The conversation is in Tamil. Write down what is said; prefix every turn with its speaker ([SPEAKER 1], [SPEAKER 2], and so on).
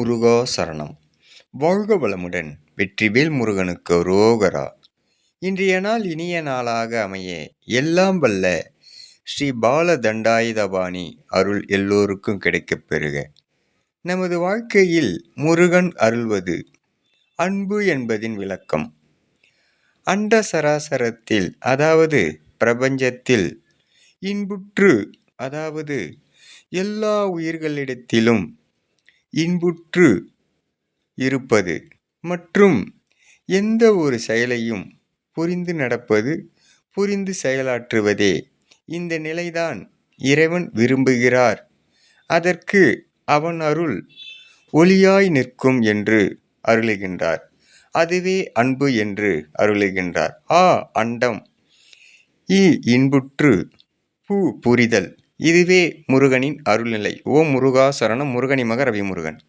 [SPEAKER 1] முருகா சரணம். வாழ்க வளமுடன். வெற்றிவேல் முருகனுக்கு அரோகரா. இன்றைய நாள் இனிய நாளாக அமைய எல்லாம் வல்ல ஸ்ரீ பால தண்டாயுதபாணி அருள் எல்லோருக்கும் கிடைக்கப் பெறுக. நமது வாழ்க்கையில் முருகன் அருள்வது அன்பு என்பதின் விளக்கம். அண்ட சராசரத்தில் அதாவது பிரபஞ்சத்தில் இன்புற்று அதாவது எல்லா உயிர்களிடத்திலும் இன்புற்று இருப்பது மற்றும் எந்த ஒரு செயலையும் புரிந்து நடப்பது, புரிந்து செயலாற்றுவதே இந்த நிலைதான் இறைவன் விரும்புகிறார். அதற்கு அவன் அருள் ஒளியாய் நிற்கும் என்று அருளுகின்றார். அதுவே அன்பு என்று அருளுகின்றார். அண்டம், இன்புற்று, புரிதல். இதுவே முருகனின் அருள்நிலை. ஓம் முருகா சரணம். முருகனி மக ரவி முருகன்.